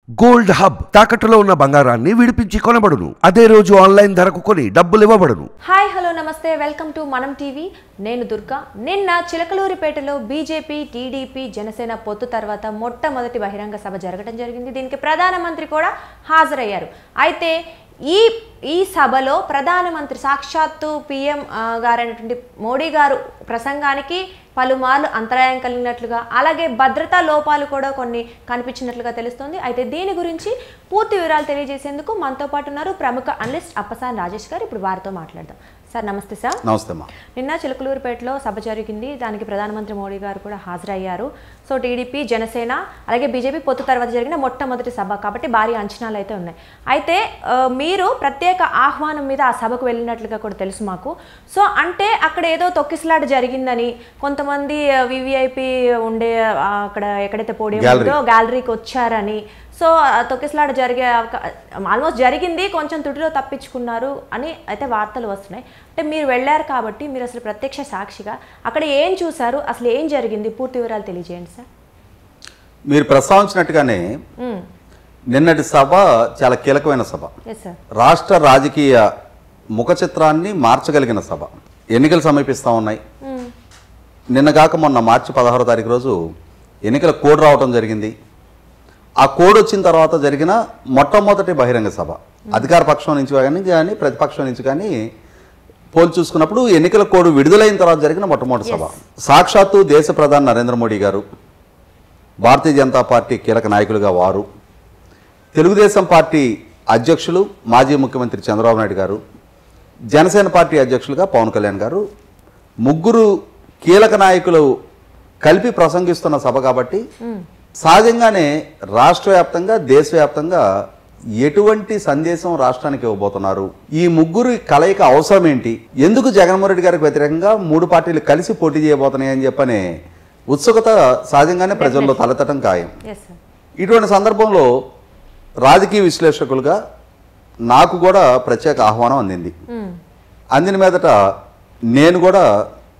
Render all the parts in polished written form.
Gold hub తాకట్టులో ఉన్న బంగారాన్ని విడిపించి కొనబడును. అదే రోజు ఆన్లైన్ ధరకు కొని డబ్బులు ఇవ్వబడును. హాయ్ హలో నమస్తే, వెల్కమ్ టు మనం టీవీ. నేను దుర్గా. నిన్న చిలకలూరిపేటలో బీజేపీ, టీడీపీ, జనసేన పొత్తు తర్వాత మొట్టమొదటి బహిరంగ సభ జరగడం జరిగింది. దీనికి ప్రధానమంత్రి కూడా హాజరయ్యారు. అయితే ఈ సభలో ప్రధానమంత్రి సాక్షాత్తు పీఎం గారైనటువంటి మోడీ గారు ప్రసంగానికి పలుమార్లు అంతరాయం కలిగినట్లుగా, అలాగే భద్రతా లోపాలు కూడా కొన్ని కనిపించినట్లుగా తెలుస్తుంది. అయితే దీని గురించి పూర్తి వివరాలు తెలియజేసేందుకు మనతో పాటు ఉన్నారు ప్రముఖ అనలిస్ట్ అప్పసాని రాజేష్ గారు. ఇప్పుడు వారితో మాట్లాడదాం. సార్ నమస్తే. సార్ నమస్తే అమ్మా. నిన్న చిలకలూరిపేటలో సభ జరిగింది. దానికి ప్రధానమంత్రి మోడీ గారు కూడా హాజరయ్యారు. సో టీడీపీ, జనసేన అలాగే బీజేపీ పొత్తు తర్వాత జరిగిన మొట్టమొదటి సభ కాబట్టి భారీ అంచనాలు అయితే ఉన్నాయి. అయితే మీరు ప్రత్యేక ఆహ్వానం మీద ఆ సభకు వెళ్ళినట్లుగా కూడా తెలుసు మాకు. సో అంటే అక్కడ ఏదో తొక్కిసలాట జరిగిందని, కొంతమంది వివిఐపి ఉండే అక్కడ ఎక్కడైతే పోడియం ఉందో గ్యాలరీకి వచ్చారని, సో తొక్కిసలాట ఆల్మోస్ట్ జరిగింది, కొంచెం తుడిలో తప్పించుకున్నారు అని అయితే వార్తలు వస్తున్నాయి. అంటే మీరు వెళ్ళారు కాబట్టి మీరు అసలు ప్రత్యక్ష సాక్షిగా అక్కడ ఏం చూసారు, అసలు ఏం జరిగింది, పూర్తి వివరాలు తెలియజేయండి సార్. మీరు ప్రస్తావించినట్టుగానే నిన్నటి సభ చాలా కీలకమైన సభ. రాష్ట్ర రాజకీయ ముఖ చిత్రాన్ని మార్చగలిగిన సభ. ఎన్నికలు సమీపిస్తూ ఉన్నాయి. నిన్న కాక మొన్న మార్చి 16వ తారీఖు రోజు ఎన్నికల కోడ్ రావడం జరిగింది. ఆ కోడ్ వచ్చిన తర్వాత జరిగిన మొట్టమొదటి బహిరంగ సభ. అధికార పక్షం నుంచి కానీ ప్రతిపక్షం నుంచి కానీ పోల్ చూసుకున్నప్పుడు ఎన్నికల కోడ్ విడుదలైన తర్వాత జరిగిన మొట్టమొదటి సభ. సాక్షాత్తు దేశ ప్రధాని నరేంద్ర మోడీ గారు, భారతీయ జనతా పార్టీ కీలక నాయకులుగా వారు, తెలుగుదేశం పార్టీ అధ్యక్షులు మాజీ ముఖ్యమంత్రి చంద్రబాబు నాయుడు గారు, జనసేన పార్టీ అధ్యక్షులుగా పవన్ కళ్యాణ్ గారు, ముగ్గురు కీలక నాయకులు కలిపి ప్రసంగిస్తున్న సభ కాబట్టి సహజంగానే రాష్ట్ర వ్యాప్తంగా, దేశవ్యాప్తంగా ఎటువంటి సందేశం రాష్ట్రానికి ఇవ్వబోతున్నారు, ఈ ముగ్గురు కలయిక అవసరం ఏంటి, ఎందుకు జగన్మోహన్ రెడ్డి గారికి వ్యతిరేకంగా మూడు పార్టీలు కలిసి పోటీ చేయబోతున్నాయి అని చెప్పనే ఉత్సుకత సహజంగానే ప్రజల్లో తలెత్తడం ఖాయం. ఇటువంటి సందర్భంలో రాజకీయ విశ్లేషకులుగా నాకు కూడా ప్రత్యేక ఆహ్వానం అందింది. అందిన మీదట నేను కూడా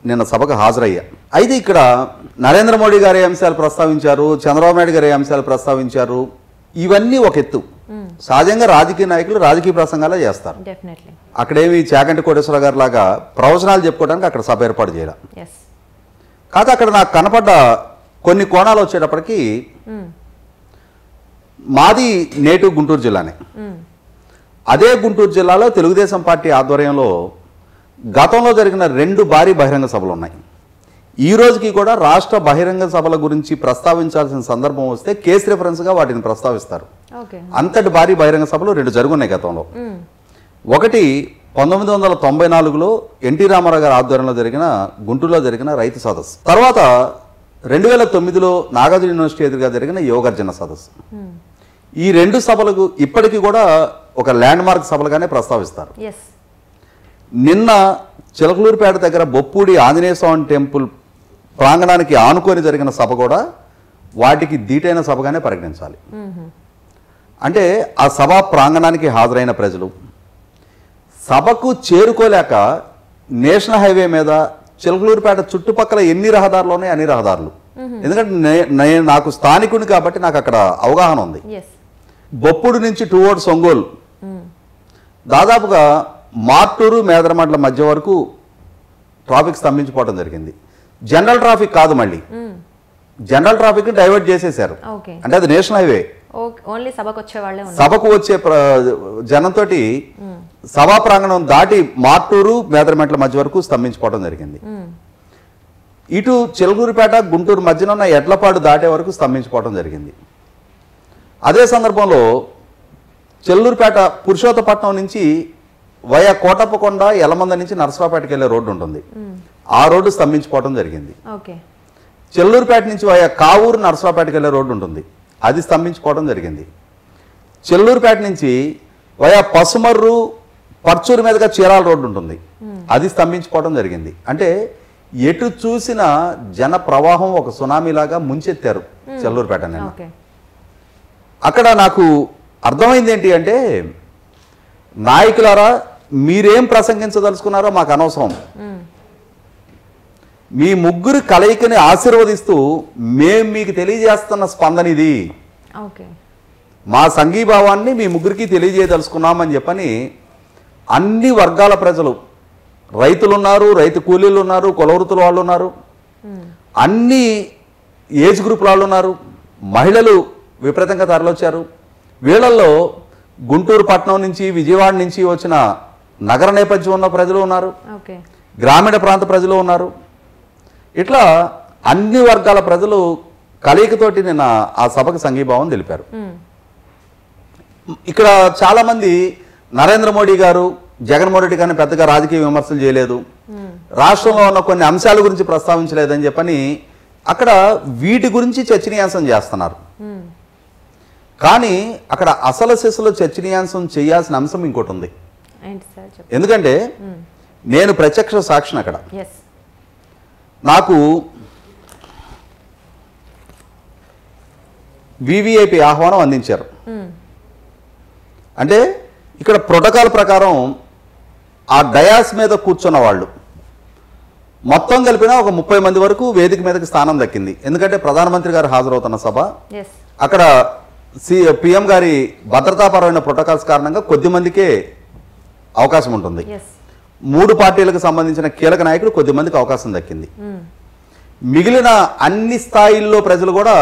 నిన్న సభకు హాజరయ్యా. అయితే ఇక్కడ నరేంద్ర మోడీ గారి అంశాలు ప్రస్తావించారు, చంద్రబాబు నాయుడు గారి అంశాలు ప్రస్తావించారు. ఇవన్నీ ఒక ఎత్తు. సహజంగా రాజకీయ నాయకులు రాజకీయ ప్రసంగాలే చేస్తారు. అక్కడేమి చాగంటి కోటేశ్వర గారి లాగా ప్రవచనాలు చెప్పుకోవడానికి అక్కడ సభ ఏర్పాటు చేయాలి. కాదు, అక్కడ నాకు కనపడ్డ కొన్ని కోణాలు వచ్చేటప్పటికి మాది నేటివ్ గుంటూరు జిల్లానే. అదే గుంటూరు జిల్లాలో తెలుగుదేశం పార్టీ ఆధ్వర్యంలో గతంలో జరిగిన 2 భారీ బహిరంగ సభలు ఉన్నాయి. ఈ రోజుకి కూడా రాష్ట్ర బహిరంగ సభల గురించి ప్రస్తావించాల్సిన సందర్భం వస్తే కేసు రిఫరెన్స్గా వాటిని ప్రస్తావిస్తారు. అంతటి భారీ బహిరంగ సభలు 2 జరుగున్నాయి గతంలో. ఒకటి 1994లో ఎన్టీ రామారావు గారి ఆధ్వర్యంలో జరిగిన గుంటూరులో జరిగిన రైతు సదస్సు. తర్వాత 2009లో నాగార్జున యూనివర్సిటీ ఎదురుగా జరిగిన యోగార్జున సదస్సు. ఈ 2 సభలకు ఇప్పటికీ కూడా ఒక ల్యాండ్ మార్క్ సభలుగానే ప్రస్తావిస్తారు. నిన్న చిలకలూరిపేట దగ్గర బొప్పూడి ఆంజనేయ స్వామి టెంపుల్ ప్రాంగణానికి ఆనుకొని జరిగిన సభ కూడా వాటికి దీటైన సభగానే పరిగణించాలి. అంటే ఆ సభా ప్రాంగణానికి హాజరైన ప్రజలు సభకు చేరుకోలేక నేషనల్ హైవే మీద చిలకలూరిపేట చుట్టుపక్కల ఎన్ని రహదారులు ఉన్నాయి అన్ని రహదారులు. ఎందుకంటే నాకు స్థానికుని కాబట్టి నాకు అక్కడ అవగాహన ఉంది. బొప్పుడు నుంచి టువర్డ్స్ ఒంగోలు దాదాపుగా మార్టూరు మేదరమండల మధ్య వరకు ట్రాఫిక్ స్తంభించిపోవడం జరిగింది. జనరల్ ట్రాఫిక్ కాదు, మళ్ళీ జనరల్ ట్రాఫిక్ డైవర్ట్ చేసేసారు. అంటే అది నేషనల్ హైవే. సభకు వచ్చే జనంతో సభా ప్రాంగణం దాటి మార్టూరు మేదరమండల మధ్య వరకు స్తంభించిపోవడం జరిగింది. ఇటు చిలకలూరిపేట గుంటూరు మధ్యన ఉన్న ఎడ్లపాడు దాటే వరకు స్తంభించిపోవడం జరిగింది. అదే సందర్భంలో చెల్లూరుపేట పురుషోత్తపట్నం నుంచి వయా కోటప్పకొండ, యలమంద నుంచి నరసరావుపేటకి వెళ్ళే రోడ్డు ఉంటుంది. ఆ రోడ్డు స్తంభించిపోవడం జరిగింది. చెల్లూరుపేట నుంచి వయా కావూరు, నరసరావుపేటకి వెళ్ళే రోడ్డు ఉంటుంది, అది స్తంభించిపోవడం జరిగింది. చెల్లూరుపేట నుంచి వయా పసుమర్రు, పర్చూరు మీదుగా చీరాల రోడ్డు ఉంటుంది, అది స్తంభించిపోవడం జరిగింది. అంటే ఎటు చూసిన జన ప్రవాహం ఒక సునామీలాగా ముంచెత్తారు చెల్లూరుపేట. అక్కడ నాకు అర్థమైంది ఏంటి అంటే, నాయకులారా మీరేం ప్రసంగించదలుచుకున్నారో మాకు అనవసరం, మీ ముగ్గురు కలయికని ఆశీర్వదిస్తూ మేము మీకు తెలియజేస్తున్న స్పందన ఇది. మా సంఘీభావాన్ని మీ ముగ్గురికి తెలియజేయదలుచుకున్నామని చెప్పని అన్ని వర్గాల ప్రజలు, రైతులు ఉన్నారు, రైతు కూలీలు ఉన్నారు, కుల వృత్తుల వాళ్ళు ఉన్నారు, అన్ని ఏజ్ గ్రూపుల వాళ్ళు ఉన్నారు, మహిళలు విపరీతంగా తరలొచ్చారు. వీళ్ళల్లో గుంటూరు పట్టణం నుంచి, విజయవాడ నుంచి వచ్చిన నగర నేపథ్యం ఉన్న ప్రజలు ఉన్నారు, గ్రామీణ ప్రాంత ప్రజలు ఉన్నారు. ఇట్లా అన్ని వర్గాల ప్రజలు కలయికతోటి నిన్న ఆ సభకు సంఘీభావం తెలిపారు. ఇక్కడ చాలామంది నరేంద్ర మోడీ గారు, జగన్మోహన్ రెడ్డి గారిని పెద్దగా రాజకీయ విమర్శలు చేయలేదు, రాష్ట్రంలో ఉన్న కొన్ని అంశాల గురించి ప్రస్తావించలేదని చెప్పని అక్కడ వీటి గురించి చర్చనీయాంశం చేస్తున్నారు. కానీ అక్కడ అసలు శిశులో చర్చనీయాంశం చేయాల్సిన అంశం ఇంకోటి ఉంది. ఎందుకంటే నేను ప్రత్యక్ష సాక్షిని. అక్కడ నాకు వివిఐపి ఆహ్వానం అందించారు. అంటే ఇక్కడ ప్రోటోకాల్ ప్రకారం ఆ డయాస్ మీద కూర్చున్న వాళ్ళు మొత్తం కలిపిన ఒక 30 మంది వరకు వేదిక మీదకి స్థానం దక్కింది. ఎందుకంటే ప్రధానమంత్రి గారు హాజరవుతున్న సభ, అక్కడ పిఎం గారి భద్రతాపరమైన ప్రోటోకాల్స్ కారణంగా కొద్ది మందికే అవకాశం ఉంటుంది. 3 పార్టీలకు సంబంధించిన కీలక నాయకులు కొద్ది మందికి అవకాశం దక్కింది. మిగిలిన అన్ని స్థాయిల్లో ప్రజలు కూడా,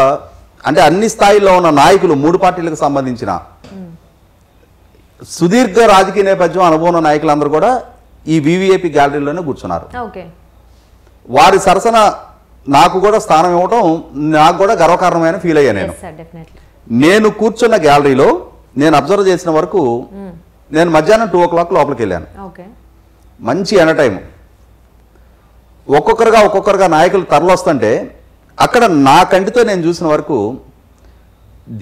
అంటే అన్ని స్థాయిల్లో ఉన్న నాయకులు 3 పార్టీలకు సంబంధించిన సుదీర్ఘ రాజకీయ నేపథ్యం అనుభవం నాయకులందరూ కూడా ఈ వివిఐపి గ్యాలరీలోనే కూర్చున్నారు. వారి సరసన నాకు కూడా స్థానం ఇవ్వడం నాకు కూడా గర్వకారణమైన ఫీల్ అయ్యా. నేను కూర్చున్న గ్యాలరీలో నేను అబ్జర్వ్ చేసిన వరకు నేను మధ్యాహ్నం 2 o'clock లోపలికి వెళ్ళాను. మంచి ఎండ టైం. ఒక్కొక్కరుగా నాయకులు తరలొస్తుంటే అక్కడ నా కంటితో నేను చూసిన వరకు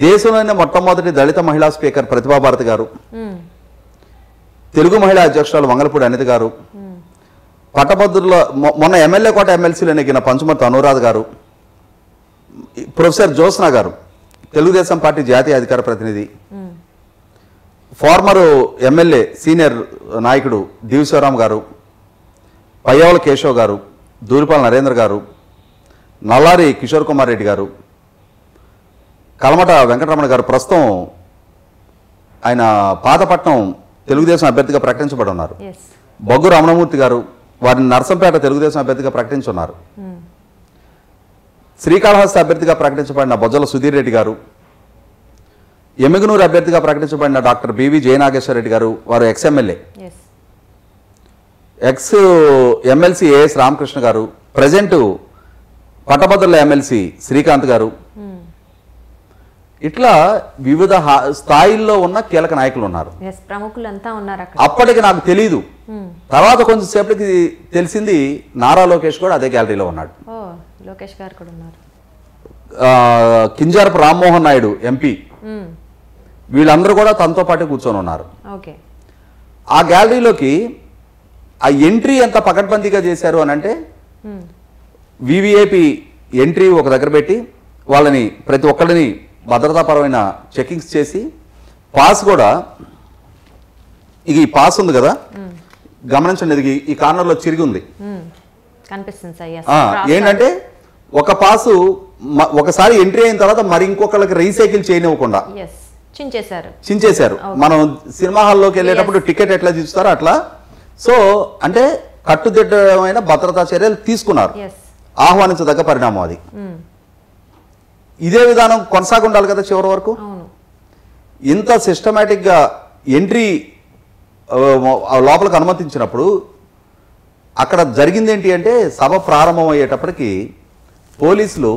దేశంలోనే మొట్టమొదటి దళిత మహిళా స్పీకర్ ప్రతిభా భారతి గారు, తెలుగు మహిళా అధ్యక్షురాలు వంగలపూడి అనిత గారు, పట్టభద్రుల మొన్న ఎమ్మెల్యే కోట ఎమ్మెల్సీలో నెగ్గిన పంచుమర్తి అనురాధ గారు, ప్రొఫెసర్ జ్యోత్స్న గారు, తెలుగుదేశం పార్టీ జాతీయ అధికార ప్రతినిధి, ఫార్మర్ ఎమ్మెల్యే సీనియర్ నాయకుడు దివిశివరామ్ గారు, పయ్యవల కేశవ్ గారు, దూరిపాల నరేంద్ర గారు, నల్లారి కిషోర్ కుమార్ రెడ్డి గారు, కలమట వెంకటరమణ గారు, ప్రస్తుతం ఆయన పాతపట్నం తెలుగుదేశం అభ్యర్థిగా ప్రకటించబడి ఉన్నారు, బొగ్గు రమణమూర్తి గారు, వారిని నర్సంపేట తెలుగుదేశం అభ్యర్థిగా ప్రకటించున్నారు, శ్రీకాళహస్తి అభ్యర్థిగా ప్రకటించబడిన బొజ్జల సుధీర్ రెడ్డి గారు, ఎమ్మిగనూరు అభ్యర్థిగా ప్రకటించబడిన డాక్టర్ బివి జయనాగేశ్వర రెడ్డి గారు, వారు ex MLA, ex MLC AS Ramakrishna గారు, ప్రజెంట్ పట్టభద్రుల ఎమ్మెల్సీ శ్రీకాంత్ గారు, ఇట్లా వివిధ స్థాయిల్లో ఉన్న కీలక నాయకులు ఉన్నారు. అప్పటికి నాకు తెలీదు. తర్వాత కొంచెం సేపటికి తెలిసింది నారా లోకేష్ కూడా అదే గ్యాలరీలో ఉన్నాడు. కింజారపు రామ్మోహన్ నాయుడు ఎంపీ, వీళ్ళందరూ కూడా తనతో పాటు కూర్చొని ఉన్నారు. ఆ గ్యాలరీలోకి ఆ ఎంట్రీ ఎంత పకడ్బందీగా చేశారు అని అంటే, వివిఐపి ఎంట్రీ ఒక దగ్గర పెట్టి వాళ్ళని ప్రతి ఒక్కరిని భద్రతాపరమైన చెకింగ్స్ చేసి, పాస్ కూడా, ఇది ఈ పాస్ ఉంది కదా గమనించండి, ఇది ఈ కార్నర్లో చిరిగి ఉంది ఏంటంటే ఒక పాసు ఒకసారి ఎంట్రీ అయిన తర్వాత మరి ఇంకొకళ్ళకి రీసైకిల్ చేయనివ్వకుండా చించేశారు. మనం సినిమా హాల్లోకి వెళ్ళేటప్పుడు టికెట్ ఎట్లా చూస్తారో అట్లా. సో అంటే కట్టుదిట్టమైన భద్రతా చర్యలు తీసుకున్నారు. ఆహ్వానించదగ్గ పరిణామం అది. ఇదే విధానం కొనసాగుండాలి కదా చివరి వరకు. ఇంత సిస్టమేటిక్గా ఎంట్రీ లోపలికి అనుమతించినప్పుడు అక్కడ జరిగింది ఏంటి అంటే, సభ ప్రారంభం అయ్యేటప్పటికి పోలీసులు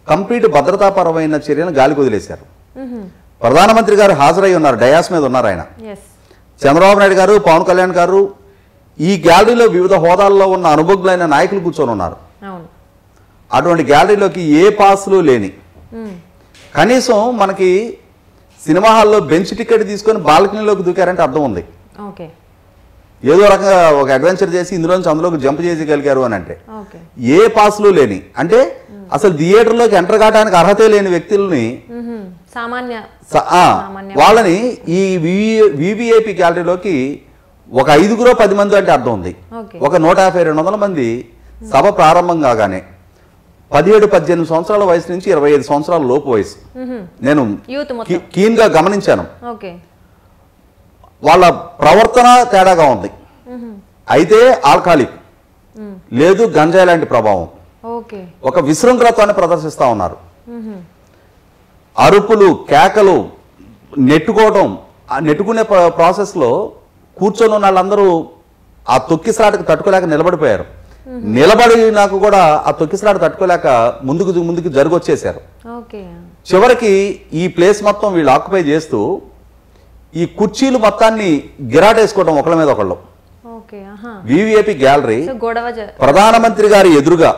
కంప్లీట్ భద్రతాపరమైన చర్యలను గాలికి వదిలేశారు. ప్రధానమంత్రి గారు హాజరై ఉన్నారు, డయాస్ మీద ఉన్నారు ఆయన. చంద్రబాబు నాయుడు గారు, పవన్ కళ్యాణ్ గారు, ఈ గ్యాలరీలో వివిధ హోదాల్లో ఉన్న అనుభవజ్ఞులైన నాయకులు కూర్చొని ఉన్నారు. అటువంటి గ్యాలరీలోకి ఏ పాసులు లేని, కనీసం మనకి సినిమా హాల్లో బెంచ్ టికెట్ తీసుకొని బాల్కనీలోకి దూకారంటే అర్థం ఉంది. ఏదో రకంగా ఒక అడ్వెంచర్ చేసి ఇందులోంచి అందులోకి జంప్ చేయగలిగారు అని అంటే, ఏ పాసులు లేని, అంటే అసలు థియేటర్లోకి ఎంటర్ కావడానికి అర్హత లేని వ్యక్తుల్ని, వాళ్ళని ఈ వివిఐపి గ్యాలరీలోకి ఒక 5గురో 10 మంది అంటే అర్థం ఉంది. ఒక 150-200 మంది సభ ప్రారంభం కాగానే 17-18 సంవత్సరాల వయసు నుంచి 25 సంవత్సరాల లోపు వయసు. నేను కీన్ గా గమనించాను. వాళ్ళ ప్రవర్తన తేడాగా ఉంది. అయితే ఆల్కహాలిక్ లేదు, గంజాయి లాంటి ప్రభావం, ఒక విశృంఖలత్వాన్ని ప్రదర్శిస్తా ఉన్నారు. అరుపులు, కేకలు, నెట్టుకోవడం. ఆ నెట్టుకునే ప్రాసెస్ లో కూర్చొని ఉన్న వాళ్ళందరూ ఆ తొక్కిసలాటకు తట్టుకోలేక నిలబడిపోయారు. నిలబడి నాకు కూడా ఆ తొక్కిసలాట తట్టుకోలేక ముందుకు జరిగొచ్చేసారు. చివరికి ఈ ప్లేస్ మొత్తం వీళ్ళు ఆక్యుపై చేస్తూ ఈ కుర్చీలు మొత్తాన్ని గిరాటేసుకోవడం ఒకళ్ళ మీద ఒకళ్ళు. వివిఐపి గ్యాలరీ ప్రధానమంత్రి గారి ఎదురుగా,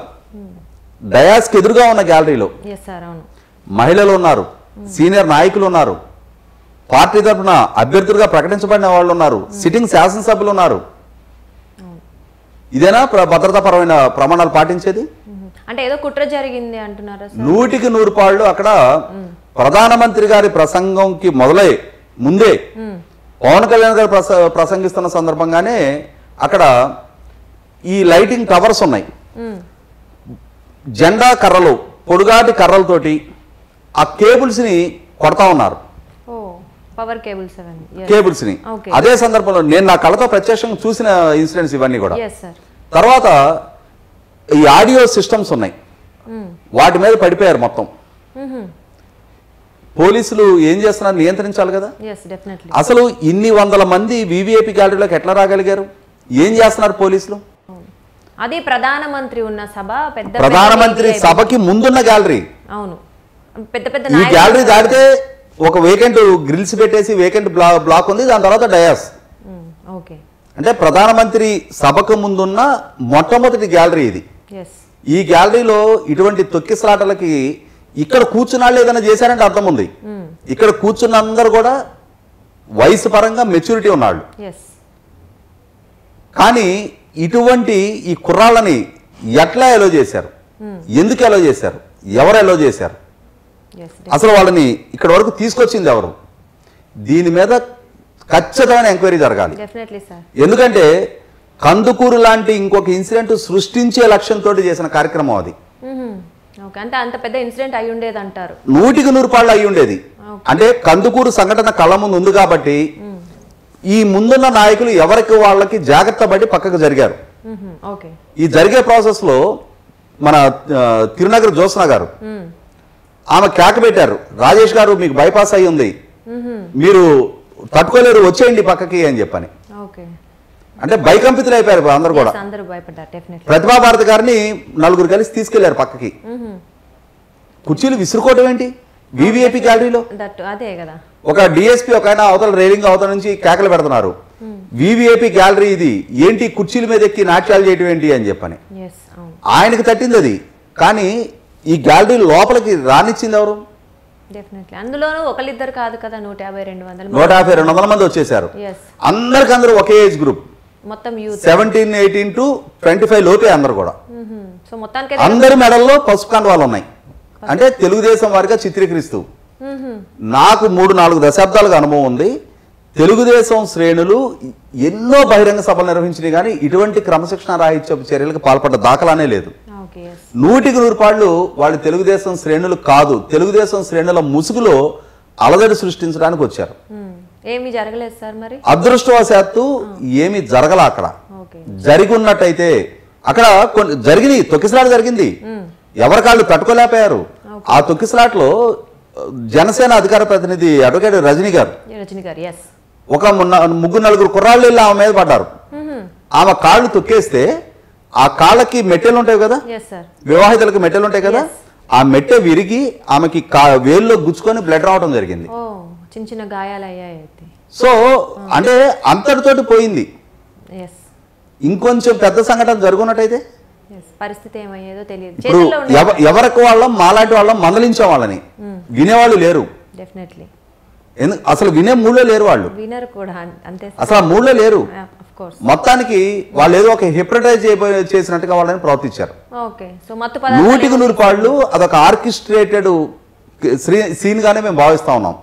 డయాస్ కి ఎదురుగా ఉన్న గ్యాలరీలో మహిళలు ఉన్నారు, సీనియర్ నాయకులు ఉన్నారు, పార్టీ తరఫున అభ్యర్థులుగా ప్రకటించబడిన వాళ్ళు ఉన్నారు, సిట్టింగ్ శాసనసభ్యులు ఉన్నారు. ఇదేనా భద్రతాపరమైన ప్రమాణాలు పాటించేది? అంటే ఏదో కుట్ర జరిగింది అంటున్నారా? 100కి 100 అక్కడ ప్రధానమంత్రి గారి ప్రసంగంకి ముందే పవన్ కళ్యాణ్ గారు ప్రసంగిస్తున్న సందర్భంగానే అక్కడ ఈ లైటింగ్ టవర్స్ ఉన్నాయి. జెండా కర్రలు, పొడుగాటి కర్రలతోటి ఆ కేబుల్స్ ని కొడతా ఉన్నారు. పవర్ కేబుల్స్ ని. అదే సందర్భంలో నేను నా కళ్ళతో ప్రత్యక్షంగా చూసిన ఇన్సిడెంట్స్ ఇవన్నీ కూడా. తర్వాత ఈ ఆడియో సిస్టమ్స్ ఉన్నాయి, వాటి మీద పడిపోయారు మొత్తం. పోలీసులు ఏం చేస్తున్నారు? నియంత్రించాలి కదా. అసలు ఇన్ని వందల మంది వివిఐపి గ్యాలరీలోకి ఎట్లా రాగలిగారు? ఏం చేస్తున్నారు పోలీసులు? అది ప్రధానమంత్రి ఉన్న సభ, ప్రధానమంత్రి సభకి ముందున్న గ్యాలరీ. అవును, పెద్ద పెద్ద ఈ గ్యాలరీ దాటితే ఒక వేకెంట్ గ్రిల్స్ పెట్టేసి వేకెంట్ బ్లాక్ ఉంది, దాని తర్వాత డయాస్. అంటే ప్రధానమంత్రి సభకు ముందున్న మొట్టమొదటి గ్యాలరీ ఇది. ఈ గ్యాలరీలో ఇటువంటి తొక్కిసలాటలకి ఇక్కడ కూర్చున్నాళ్ళు ఏదైనా చేశారంటే అర్థం ఉంది. ఇక్కడ కూర్చున్న అందరూ కూడా వయసు పరంగా మెచ్యూరిటీ ఉన్నాళ్ళు. కానీ ఇటువంటి ఈ కుర్రాళ్ళని ఎట్లా ఎలో చేశారు? ఎందుకు ఎలో చేశారు? ఎవరు ఎలో చేశారు? అసలు వాళ్ళని ఇక్కడ వరకు తీసుకొచ్చింది ఎవరు? దీని మీద ఖచ్చితమైన ఎంక్వైరీ జరగాలి. ఎందుకంటే కందుకూరు లాంటి ఇంకొక ఇన్సిడెంట్ సృష్టించే లక్ష్యంతో చేసిన కార్యక్రమం అది. అంటే అంత పెద్ద ఇన్సిడెంట్ అయి ఉండేది అంటారు. 100కి 100 అయి ఉండేది. అంటే కందుకూరు సంఘటన కళ్ళ ముందు ఉంది కాబట్టి ఈ ముందున్న నాయకులు ఎవరికి వాళ్ళకి జాగ్రత్త పడి పక్కకు జరిగారు. ఈ జరిగే ప్రాసెస్ లో మన తిరునగర్ జ్యోత్స్న గారు ఆమె కేక పెట్టారు, రాజేష్ గారు మీకు బైపాస్ అయి ఉంది, మీరు తట్టుకోలేరు, వచ్చేయండి పక్కకి అని చెప్పని. అంటే భయకంపితులు అయిపోయారు అందరు కూడా. ప్రతిభా భారతి గారిని నలుగురు కలిసి తీసుకెళ్లారు పక్కకి. కుర్చీలు విసురుకోవడం ఏంటి వివిఐపి గ్యాలరీలో? ఒక డిఎస్పీ ఒక ఆయన అవతల రైలింగ్ అవతల నుంచి కేకలు పెడుతున్నారు, వివిఐపి గ్యాలరీ ఇది ఏంటి, కుర్చీల మీద ఎక్కి నాట్యాలు చేయటం ఏంటి అని చెప్పని. ఆయనకి తట్టింది అది. కానీ ఈ గ్యాలరీ లోపలికి రానిచ్చింది ఎవరు? అందులోనూ ఒకళ్ళిద్దరు కాదు కదా, 150-200 మంది వచ్చేసారు. అందరికందరూ ఒకే ఏజ్ గ్రూప్, మొత్తం 17-18 to 25 లోపే అందరు కూడా. అందరి మెడల్లో పసుపు కండువాలు ఉన్నాయి. అంటే తెలుగుదేశం వారిగా చిత్రీకరిస్తూ. నాకు 3-4 దశాబ్దాలుగా అనుభవం ఉంది. తెలుగుదేశం శ్రేణులు ఎన్నో బహిరంగ సభలు నిర్వహించినాయి, కానీ ఇటువంటి క్రమశిక్షణ రాహిత్య చర్యలకు పాల్పడ్డ దాఖలానే లేదు. 100కి 100 వాళ్ళు తెలుగుదేశం శ్రేణులు కాదు, తెలుగుదేశం శ్రేణుల ముసుగులో అలజడి సృష్టించడానికి వచ్చారు. ఏమీ జరగలేదు సార్. మరి అదృష్టవశాత్తు ఏమి జరగల. అక్కడ జరిగి ఉన్నట్టయితే అక్కడ జరిగింది, తొక్కిసలాట జరిగింది, ఎవరికాళ్ళు తట్టుకోలేకపోయారు. ఆ తొక్కిసలాట్లో జనసేన అధికార ప్రతినిధి అడ్వకేట్ రజనీ గారు ఒక 3-4 కుర్రాళ్ళు వెళ్ళి ఆమె మీద పడ్డారు. ఆమె కాళ్ళు తొక్కేస్తే ఆ కాళ్ళకి మెట్టెలు ఉంటాయి కదా, వివాహితులకు మెట్టెలు ఉంటాయి కదా, ఆ మెట్టె విరిగి ఆమెకి వేల్లో గుచ్చుకొని బ్లడ్ రావడం జరిగింది. చిన్న గాయాలయ్యాయి. సో అంటే అంతటితోటి పోయింది. ఇంకొంచెం పెద్ద సంఘటన జరుగున్నట్టయితే పరిస్థితి ఏమయ్యేదో తెలియదు. ఇప్పుడు ఎవరికి వాళ్ళం మాలాంటి వాళ్ళం మందలించే వాళ్ళని వినేవాళ్ళు లేరు. అసలు వినే మూడ్లో లేరు వాళ్ళు, అసలు ఆ మూడ్లో లేరు. మొత్తానికి వాళ్ళు ఏదో ఒక హిప్నటైజ్ చేసినట్టుగా వాళ్ళని ప్రవర్తించారు. 100కి 100 అదొక ఆర్కెస్ట్రేటెడ్ సీన్ గానే మేము భావిస్తా ఉన్నాం.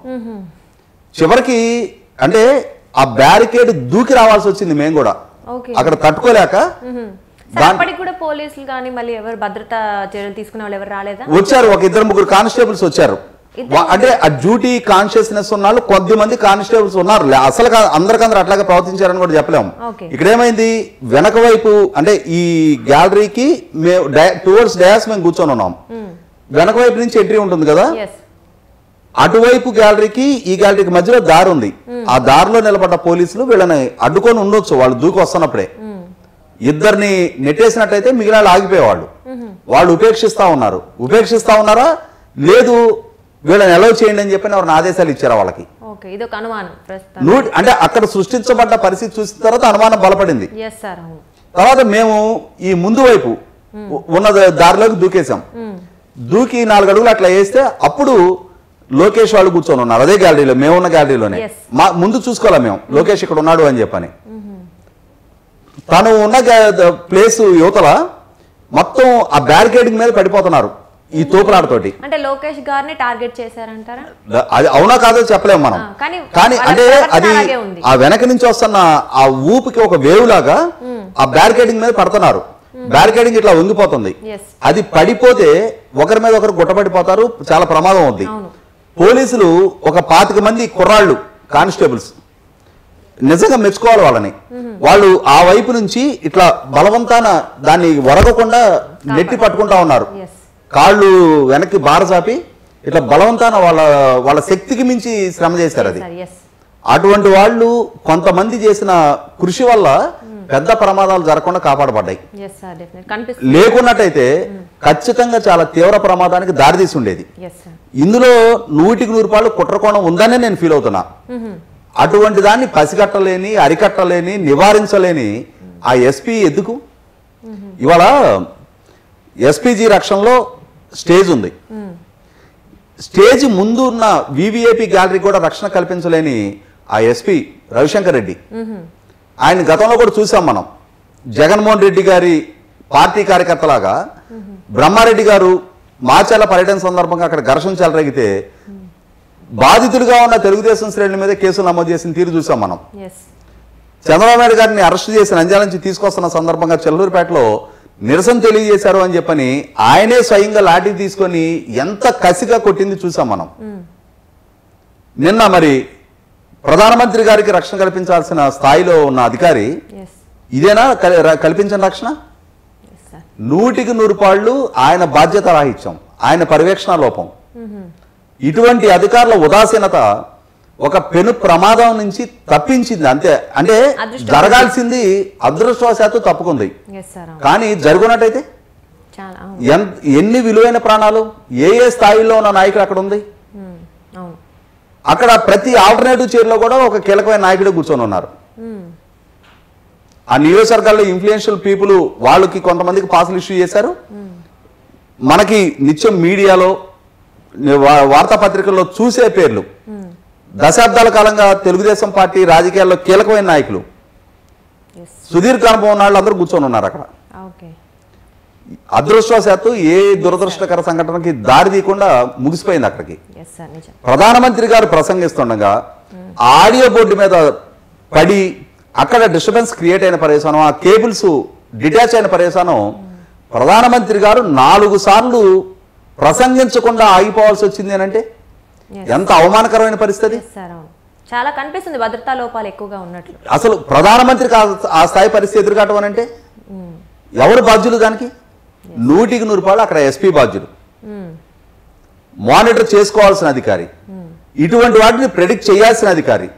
చివరికి అంటే ఆ బ్యారికేడ్ దూకి రావాల్సి వచ్చింది మేము కూడా. అక్కడ తట్టుకోలేక అప్పటికి కూడా పోలీసులు కానీ మళ్ళీ ఎవరు భద్రతా చర్యలు తీసుకునే వాళ్ళు ఎవరు రాలేదా? వచ్చారు, ఒక 2-3 కానిస్టేబుల్స్ వచ్చారు. అంటే ఆ డ్యూటీ కాన్షియస్నెస్ ఉన్న వాళ్ళు కొద్దిమంది కానిస్టేబుల్స్ ఉన్నారు. అసలు అందరికందరూ అట్లాగే ప్రవర్తించారని కూడా చెప్పలేము. ఇక్కడ ఏమైంది, వెనక వైపు అంటే ఈ గ్యాలరీకి టువర్డ్స్ డయాస్ మేము కూర్చొని ఉన్నాం. వెనక వైపు నుంచి ఎంట్రీ ఉంటుంది కదా, అటువైపు గ్యాలరీకి ఈ గ్యాలరీకి మధ్యలో దారి ఉంది. ఆ దారిలో నిలబడ్డ పోలీసులు వీళ్ళని అడ్డుకొని ఉండొచ్చు, వాళ్ళు దూకి వస్తున్నప్పుడే. ఇద్దరిని నెట్టేసినట్టయితే మిగిలిన ఆగిపోయేవాళ్ళు. వాళ్ళు ఉపేక్షిస్తా ఉన్నారా లేదు వీళ్ళని అలౌ చేయండి అని చెప్పి ఎవరిని ఆదేశాలు ఇచ్చారా వాళ్ళకి? అంటే అక్కడ సృష్టించబడ్డ పరిస్థితి చూసిన తర్వాత అనుమానం బలపడింది. తర్వాత మేము ఈ ముందు వైపు ఉన్న దారిలోకి దూకేశాం. దూకి 4 అడుగులు అట్లా వేస్తే అప్పుడు లోకేష్ వాళ్ళు కూర్చొని ఉన్నారు అదే గ్యాలరీలో, మేమున్న గ్యాలరీలోనే. మా ముందు చూసుకోవాలా మేము లోకేష్ ఇక్కడ ఉన్నాడు అని చెప్పని. తను ఉన్న ప్లేస్ యువతల మొత్తం ఆ బ్యారికేడింగ్ మీద పడిపోతున్నారు ఈ తోపులాటతోటి. అంటే లోకేష్ గారిని టార్గెట్ చేశారంటారా? అది అవునా కాదో చెప్పలేము మనం. కానీ అంటే అది ఆ వెనక నుంచి వస్తున్న ఆ ఊపికి ఒక వేవ్ లాగా ఆ బ్యారికేడింగ్ మీద పడుతున్నారు. బ్యారికేడింగ్ ఇట్లా వంగిపోతుంది. అది పడిపోతే ఒకరి మీద ఒకరు గుట్టపడిపోతారు, చాలా ప్రమాదం అవుద్ది. పోలీసులు ఒక 25 మంది కుర్రాళ్ళు కానిస్టేబుల్స్ నిజంగా మెచ్చుకోవాలి వాళ్ళని. వాళ్ళు ఆ వైపు నుంచి ఇట్లా బలవంతాన దాన్ని వరగకుండా నెట్టి పట్టుకుంటా ఉన్నారు. కాళ్ళు వెనక్కి బారచాపి ఇట్లా బలవంతాన వాళ్ళ శక్తికి మించి శ్రమ చేశారు. అది అటువంటి వాళ్ళు కొంతమంది చేసిన కృషి వల్ల పెద్ద ప్రమాదాలు జరగకుండా కాపాడబడ్డాయి. లేకున్నట్టయితే ఖచ్చితంగా చాలా తీవ్ర ప్రమాదానికి దారితీసి ఉండేది. ఇందులో 100% కుట్రకోణం ఉందనే నేను ఫీల్ అవుతున్నా. అటువంటి దాన్ని పసిగట్టలేని, అరికట్టలేని, నివారించలేని ఆ ఎస్పీ ఎందుకు? ఇవాళ ఎస్పీజీ రక్షణలో స్టేజ్ ఉంది. స్టేజ్ ముందు ఉన్న వివిఐపి గ్యాలరీ కూడా రక్షణ కల్పించలేని ఆ ఎస్పీ రవిశంకర్ రెడ్డి, ఆయన గతంలో కూడా చూసాం మనం. జగన్మోహన్ రెడ్డి గారి పార్టీ కార్యకర్తలాగా బ్రహ్మారెడ్డి గారు మాచర్ల పర్యటన సందర్భంగా అక్కడ ఘర్షణ చెలరేగితే బాధితులుగా ఉన్న తెలుగుదేశం శ్రేణుల మీద కేసులు నమోదు చేసిన తీరు చూసాం మనం. చంద్రబాబు నాయుడు గారిని అరెస్ట్ చేసి నంద్యాల నుంచి తీసుకొస్తున్న సందర్భంగా చెల్లూరుపేటలో నిరసన తెలియజేశారు అని చెప్పని ఆయనే స్వయంగా లాఠీ తీసుకొని ఎంత కసిగా కొట్టింది చూసాం మనం. నిన్న మరి ప్రధానమంత్రి గారికి రక్షణ కల్పించాల్సిన స్థాయిలో ఉన్న అధికారి ఇదేనా కల్పించిన రక్షణ? 100% ఆయన బాధ్యత రాహిత్యం, ఆయన పర్యవేక్షణ లోపం. ఇటువంటి అధికారుల ఉదాసీనత ఒక పెను ప్రమాదం నుంచి తప్పించింది అంతే. అంటే జరగాల్సింది అదృష్టవశాత్తు తప్పుకుంది. కానీ జరుగునట్టయితే ఎన్ని విలువైన ప్రాణాలు, ఏ స్థాయిలో ఉన్న నాయకుడు అక్కడ ఉంది. అక్కడ ప్రతి ఆల్టర్నేటివ్ చైర్లో కూడా ఒక కీలకమైన నాయకుడు కూర్చొని ఉన్నారు. ఆ నియోజకవర్గాల్లో ఇన్ఫ్లుయెన్షియల్ పీపుల్ వాళ్ళకి కొంతమందికి పాసులు ఇష్యూ చేశారు. మనకి నిత్యం మీడియాలో వార్తాపత్రికల్లో చూసే పేర్లు దశాబ్దాల కాలంగా తెలుగుదేశం పార్టీ రాజకీయాల్లో కీలకమైన నాయకులు, సుదీర్ఘ అనుభవం ఉన్న వాళ్ళు అందరూ కూర్చొని ఉన్నారు అక్కడ. అదృష్టవశాత్తు ఏ దురదృష్టకర సంఘటనకి దారి తీయకుండా ముగిసిపోయింది అక్కడికి. ప్రధానమంత్రి గారు ప్రసంగిస్తుండగా ఆడియో బోర్డు మీద పడి అక్కడ డిస్టర్బెన్స్ క్రియేట్ అయిన పర్యవసానం, ఆ కేబుల్స్ డిటాచ్ అయిన పర్యవసానం ప్రధానమంత్రి గారు 4 సార్లు ప్రసంగించకుండా ఆగిపోవాల్సి వచ్చింది అని అంటే ఎంత అవమానకరమైన పరిస్థితి. చాలా కనిపిస్తుంది భద్రతా లోపాలు ఎక్కువగా ఉన్నట్లు. అసలు ప్రధానమంత్రికి ఆ స్థాయి పరిస్థితి ఎదురుకాటం అని అంటే ఎవరు బాధ్యులు దానికి? 100% అక్కడ ఎస్పీ బాధ్యులు, మానిటర్ చేసుకోవాల్సిన అధికారి, ఇటువంటి వాటిని ప్రెడిక్ట్ చేయాల్సిన అధికారి.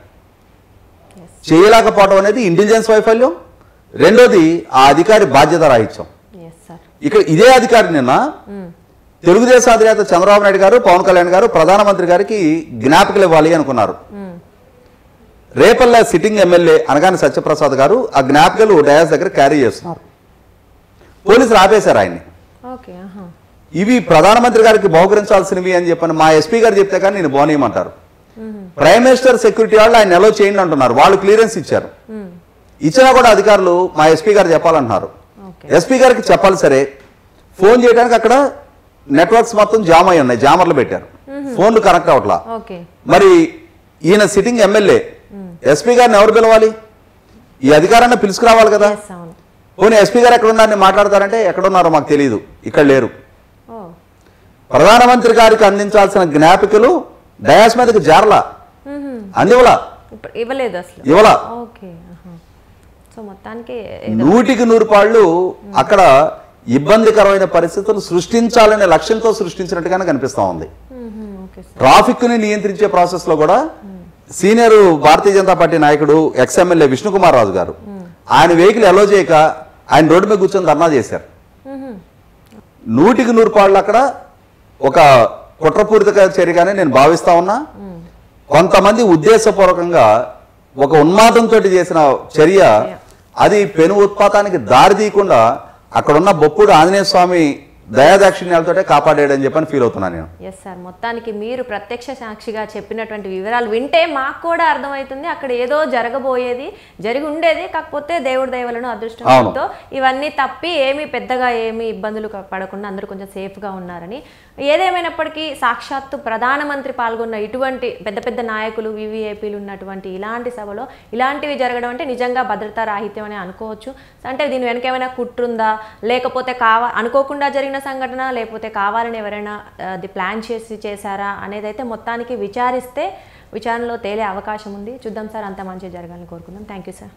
చేయలేకపోవడం అనేది ఇంటెలిజెన్స్ వైఫల్యం. రెండోది ఆ అధికారి బాధ్యత రాహిత్యం. ఇక్కడ ఇదే అధికారి నిన్న తెలుగుదేశం అధినేత చంద్రబాబు నాయుడు గారు, పవన్ కళ్యాణ్ గారు ప్రధానమంత్రి గారికి జ్ఞాపికలు ఇవ్వాలి అనుకున్నారు. రేపల్ల సిట్టింగ్ ఎమ్మెల్యే అనగానే సత్యప్రసాద్ గారు ఆ జ్ఞాపికలు డయాస్ దగ్గర క్యారీ చేస్తున్నారు. పోలీసులు ఆపేశారు ఆయన్ని. ఇవి ప్రధానమంత్రి గారికి బహుకరించాల్సినవి అని చెప్పని మా ఎస్పీ గారు చెప్తే కానీ నేను బోనేయమంటారు. ప్రైమ్ మినిస్టర్ సెక్యూరిటీ వాళ్ళు ఆయన ఎలో చేయండి అంటున్నారు. వాళ్ళు క్లియరెన్స్ ఇచ్చారు. ఇచ్చినా కూడా అధికారులు మా ఎస్పీ గారు చెప్పాలంటున్నారు. ఎస్పీ గారికి చెప్పాలి సరే, ఫోన్ చేయడానికి అక్కడ నెట్వర్క్స్ మొత్తం జామ్ అయి ఉన్నాయి, జామర్లు పెట్టారు, ఫోన్లు కనెక్ట్ అవట్లా. మరి ఈయన సిట్టింగ్ ఎమ్మెల్యే ఎస్పీ గారిని ఎవరు పిలవాలి? ఈ అధికారాన్ని పిలుచుకురావాలి కదా. పోనీ ఎస్పీ గారు ఎక్కడ ఉన్నారని మాట్లాడతారంటే ఎక్కడున్నారో మాకు తెలియదు, ఇక్కడ లేరు. ఓ ప్రధానమంత్రి గారికి అందించాల్సిన జ్ఞాపికలు డయాస్ మీదకి జారలా, అందివలా, ఇవ్వలేదు అసలు. ఇవ్వలా. ఓకే. సో మొత్తానికి 100కి 100 అక్కడ ఇబ్బందికరమైన పరిస్థితులు సృష్టించాలనే లక్ష్యంతో సృష్టించినట్టుగానే కనిపిస్తా ఉంది. ట్రాఫిక్ ని నియంత్రించే ప్రాసెస్ లో కూడా సీనియర్ భారతీయ జనతా పార్టీ నాయకుడు ఎక్స్ఎమ్మెల్యే విష్ణుకుమార్ రాజు గారు ఆయన వెహికల్ అలో చేయక ఆయన రోడ్డు మీద కూర్చొని ధర్నా చేశారు. 100కి 100 అక్కడ ఒక కుట్రపూరిత చర్యగానే నేను భావిస్తా ఉన్నా. కొంతమంది ఉద్దేశపూర్వకంగా ఒక ఉన్మాదంతో చేసిన చర్య, అది పెను ఉత్పాతానికి దారి తీయకుండా అక్కడున్న బొప్పుడు ఆంజనేయ స్వామి దయాదాక్షిణ్యాలతోటే కాపాడాడని చెప్పని ఫీల్ అవుతున్నాను నేను. ఎస్ సార్, మొత్తానికి మీరు ప్రత్యక్ష సాక్షిగా చెప్పినటువంటి వివరాలు వింటే మాకు కూడా అర్థమవుతుంది అక్కడ ఏదో జరగబోయేది, జరిగి ఉండేది. కాకపోతే దేవుడి దయవలను అదృష్టంతో ఇవన్నీ తప్పి ఏమీ పెద్దగా ఏమీ ఇబ్బందులు పడకుండా అందరూ కొంచెం సేఫ్గా ఉన్నారని. ఏదేమైనప్పటికీ సాక్షాత్తు ప్రధానమంత్రి పాల్గొన్న ఇటువంటి పెద్ద పెద్ద నాయకులు, వివిఐపీలు ఉన్నటువంటి ఇలాంటి సభలో ఇలాంటివి జరగడం అంటే నిజంగా భద్రతా రాహిత్యం అని అనుకోవచ్చు. అంటే దీని వెనక ఏమైనా కుట్రుందా, లేకపోతే అనుకోకుండా జరిగిన సంఘటన, లేకపోతే కావాలని ఎవరైనా అది ప్లాన్ చేశారా అనేది అయితే మొత్తానికి విచారిస్తే విచారణలో తేలే అవకాశం ఉంది. చూద్దాం సార్, అంత మంచి జరగాలని కోరుకుందాం. Thank you sir.